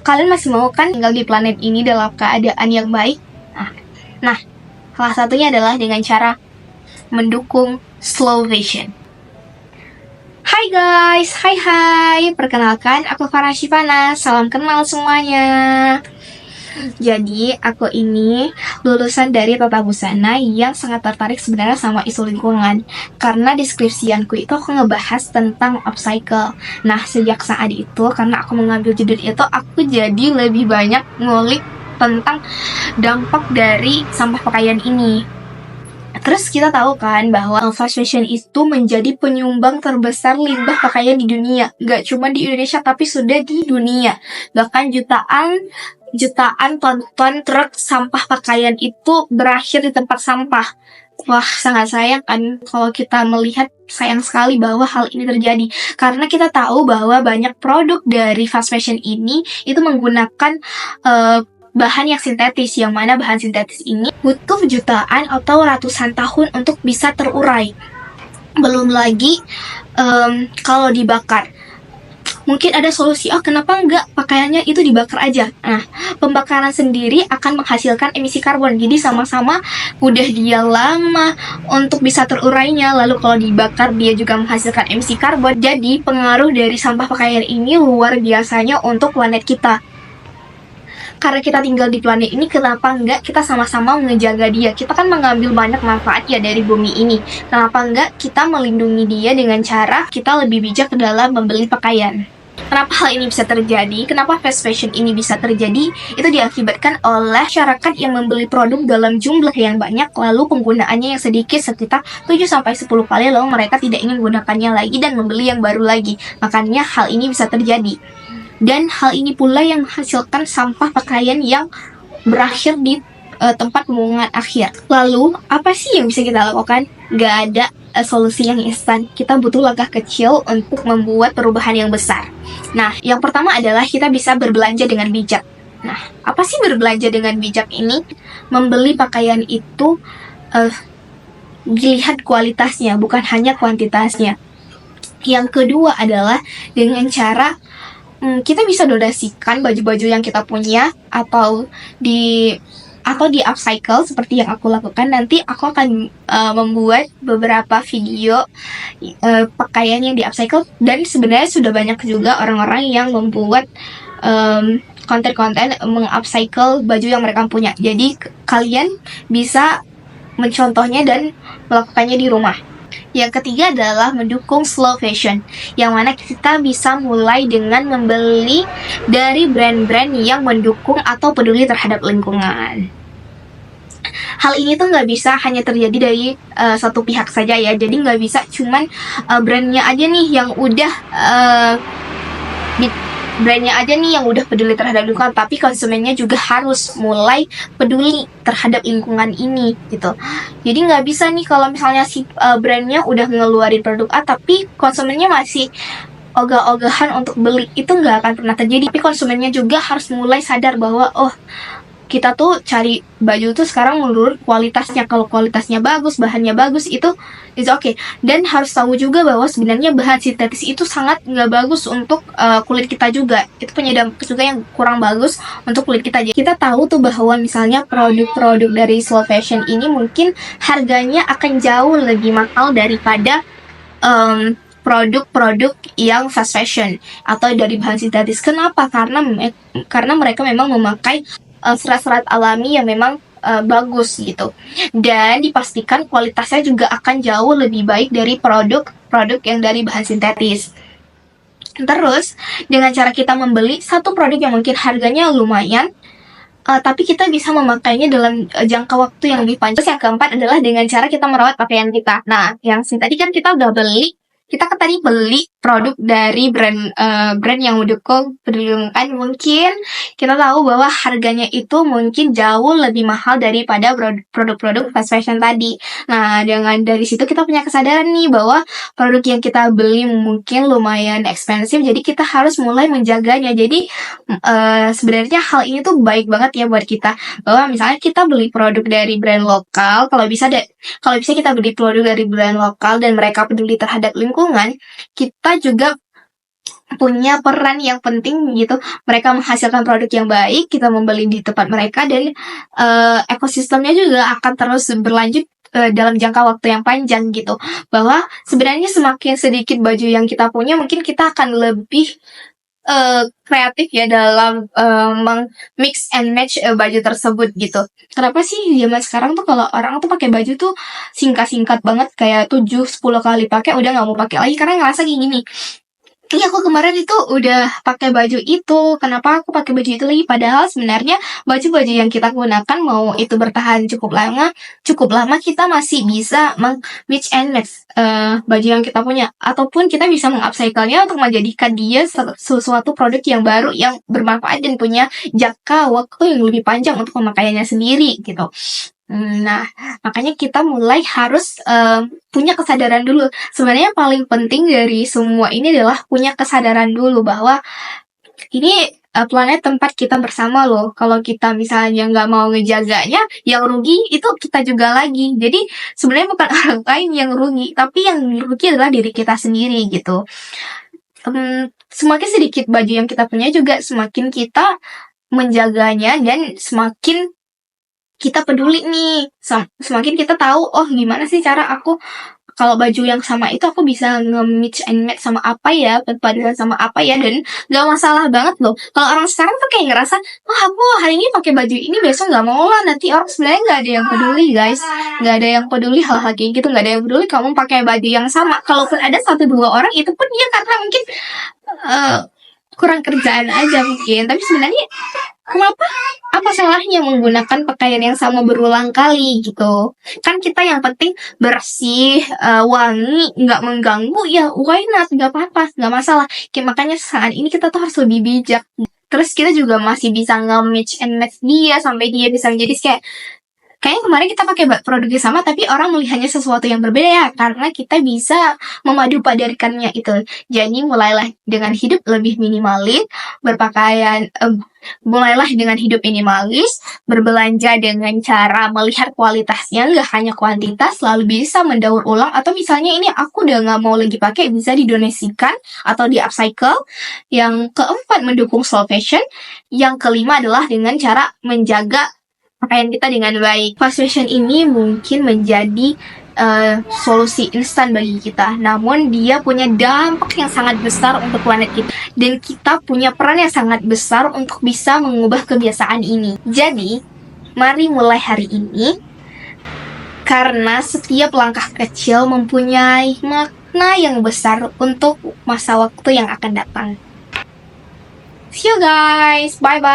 Kalian masih mau kan tinggal di planet ini dalam keadaan yang baik? Nah, salah satunya adalah dengan cara mendukung slow vision. Hai guys, hai. Perkenalkan, aku Farah Shivana. Salam kenal semuanya. Jadi, aku ini lulusan dari Tata Busana yang sangat tertarik sebenarnya sama isu lingkungan. Karena deskripsianku itu aku ngebahas tentang upcycle. Nah, sejak saat itu, karena aku mengambil judul itu, aku jadi lebih banyak ngulik tentang dampak dari sampah pakaian ini. Terus kita tahu kan bahwa fast fashion itu menjadi penyumbang terbesar limbah pakaian di dunia. Gak cuma di Indonesia, tapi sudah di dunia. Bahkan jutaan ton truk sampah pakaian itu berakhir di tempat sampah. Wah, sangat sayang kan kalau kita melihat, sayang sekali bahwa hal ini terjadi. Karena kita tahu bahwa banyak produk dari fast fashion ini itu menggunakan bahan yang sintetis, yang mana bahan sintetis ini butuh jutaan atau ratusan tahun untuk bisa terurai. Belum lagi kalau dibakar. Mungkin ada solusi, kenapa enggak pakaiannya itu dibakar aja? Nah, pembakaran sendiri akan menghasilkan emisi karbon. Jadi sama-sama udah dia lama untuk bisa terurainya, lalu kalau dibakar dia juga menghasilkan emisi karbon. Jadi pengaruh dari sampah pakaian ini luar biasanya untuk planet kita. Karena kita tinggal di planet ini, kenapa enggak kita sama-sama menjaga dia? Kita kan mengambil banyak manfaat ya dari bumi ini. Kenapa enggak kita melindungi dia dengan cara kita lebih bijak dalam membeli pakaian? Kenapa hal ini bisa terjadi? Kenapa fast fashion ini bisa terjadi? Itu diakibatkan oleh masyarakat yang membeli produk dalam jumlah yang banyak, lalu penggunaannya yang sedikit, sekitar 7-10 kali, lalu mereka tidak ingin menggunakannya lagi dan membeli yang baru lagi. Makanya hal ini bisa terjadi. Dan hal ini pula yang menghasilkan sampah pakaian yang berakhir di tempat pembuangan akhir. Lalu, apa sih yang bisa kita lakukan? Gak ada solusi yang instan. Kita butuh langkah kecil untuk membuat perubahan yang besar. Nah, yang pertama adalah kita bisa berbelanja dengan bijak. Nah, apa sih berbelanja dengan bijak ini? Membeli pakaian itu dilihat kualitasnya, bukan hanya kuantitasnya. Yang kedua adalah dengan cara kita bisa donasikan baju-baju yang kita punya atau di upcycle seperti yang aku lakukan. Nanti aku akan membuat beberapa video pakaian yang di upcycle, dan sebenarnya sudah banyak juga orang-orang yang membuat konten-konten meng-upcycle baju yang mereka punya. Jadi kalian bisa mencontohnya dan melakukannya di rumah. Yang ketiga adalah mendukung slow fashion, yang mana kita bisa mulai dengan membeli dari brand-brand yang mendukung atau peduli terhadap lingkungan. Hal ini tuh nggak bisa hanya terjadi dari satu pihak saja ya. Jadi nggak bisa cuman brandnya aja nih yang udah peduli terhadap lingkungan, tapi konsumennya juga harus mulai peduli terhadap lingkungan ini gitu. Jadi nggak bisa nih kalau misalnya si brandnya udah ngeluarin produk A tapi konsumennya masih ogah-ogahan untuk beli, itu nggak akan pernah terjadi. Tapi konsumennya juga harus mulai sadar bahwa kita tuh cari baju tuh sekarang menurut kualitasnya. Kalau kualitasnya bagus, bahannya bagus, itu is okay. Dan harus tahu juga bahwa sebenarnya bahan sintetis itu sangat nggak bagus untuk kulit kita juga. Itu punya dampak juga yang kurang bagus untuk kulit kita. Jadi kita tahu tuh bahwa misalnya produk-produk dari slow fashion ini mungkin harganya akan jauh lebih mahal daripada produk-produk yang fast fashion atau dari bahan sintetis. Kenapa? Karena mereka memang memakai serat-serat alami yang memang bagus gitu, dan dipastikan kualitasnya juga akan jauh lebih baik dari produk-produk yang dari bahan sintetis. Terus dengan cara kita membeli satu produk yang mungkin harganya lumayan, tapi kita bisa memakainya dalam jangka waktu yang lebih panjang. Terus yang keempat adalah dengan cara kita merawat pakaian kita. Nah, yang tadi kan kita udah beli, kita tadi beli produk dari brand yang mendukung peduli lingkungan. Mungkin kita tahu bahwa harganya itu mungkin jauh lebih mahal daripada produk-produk fast fashion tadi. Nah, dengan dari situ kita punya kesadaran nih bahwa produk yang kita beli mungkin lumayan ekspensif, jadi kita harus mulai menjaganya. Jadi sebenarnya hal ini tuh baik banget ya buat kita, bahwa misalnya kita beli produk dari brand lokal, kalau bisa kita beli produk dari brand lokal dan mereka peduli terhadap lingkungan, kita juga punya peran yang penting gitu. Mereka menghasilkan produk yang baik, kita membeli di tempat mereka, dan ekosistemnya juga akan terus berlanjut dalam jangka waktu yang panjang gitu. Bahwa sebenarnya semakin sedikit baju yang kita punya, mungkin kita akan lebih kreatif ya dalam mix and match baju tersebut gitu. Kenapa sih zaman sekarang tuh kalau orang tuh pakai baju tuh singkat-singkat banget, kayak 7-10 kali pakai udah nggak mau pakai lagi karena ngerasa kayak gini. Iya, aku kemarin itu udah pakai baju itu. Kenapa aku pakai baju itu lagi? Padahal sebenarnya baju-baju yang kita gunakan mau itu bertahan cukup lama kita masih bisa mix and match baju yang kita punya, ataupun kita bisa mengupcycle-nya untuk menjadikan dia sesuatu produk yang baru yang bermanfaat dan punya jangka waktu yang lebih panjang untuk pemakaiannya sendiri gitu. Nah, makanya kita mulai harus punya kesadaran dulu. Sebenarnya yang paling penting dari semua ini adalah punya kesadaran dulu bahwa ini planet tempat kita bersama loh. Kalau kita misalnya nggak mau ngejaganya, yang rugi itu kita juga lagi. Jadi sebenarnya bukan orang lain yang rugi, tapi yang rugi adalah diri kita sendiri gitu. Semakin sedikit baju yang kita punya juga semakin kita menjaganya, dan semakin kita peduli nih, semakin kita tahu, oh gimana sih cara aku kalau baju yang sama itu aku bisa nge-mix and match sama apa ya, perpaduan sama apa ya, dan gak masalah banget loh. Kalau orang sekarang tuh kayak ngerasa, wah aku hari ini pakai baju ini, besok gak mau lah, nanti orang sebenarnya gak ada yang peduli guys, gak ada yang peduli hal-hal kayak gitu, gak ada yang peduli kamu pakai baju yang sama. Kalaupun ada 1-2 orang, itu pun dia karena mungkin kurang kerjaan aja mungkin, tapi sebenarnya kenapa? Apa salahnya menggunakan pakaian yang sama berulang kali gitu? Kan kita yang penting bersih, wangi, nggak mengganggu, ya why not? Nggak apa-apa, nggak masalah. Makanya saat ini kita tuh harus lebih bijak. Terus kita juga masih bisa nge-match and match dia sampai dia bisa menjadi kayaknya kemarin kita pakai produk yang sama, tapi orang melihatnya sesuatu yang berbeda ya, karena kita bisa memadu padankannya itu. Jadi mulailah dengan hidup lebih minimalis, mulailah dengan hidup minimalis, berbelanja dengan cara melihat kualitasnya, nggak hanya kuantitas, lalu bisa mendaur ulang, atau misalnya ini aku udah nggak mau lagi pakai, bisa didonasikan atau di upcycle. Yang keempat, mendukung slow fashion. Yang kelima adalah dengan cara menjaga pakaian kita dengan baik. Fast fashion ini mungkin menjadi solusi instan bagi kita, namun dia punya dampak yang sangat besar untuk planet kita, dan kita punya peran yang sangat besar untuk bisa mengubah kebiasaan ini. Jadi, mari mulai hari ini, karena setiap langkah kecil mempunyai makna yang besar untuk masa waktu yang akan datang. See you guys, bye-bye.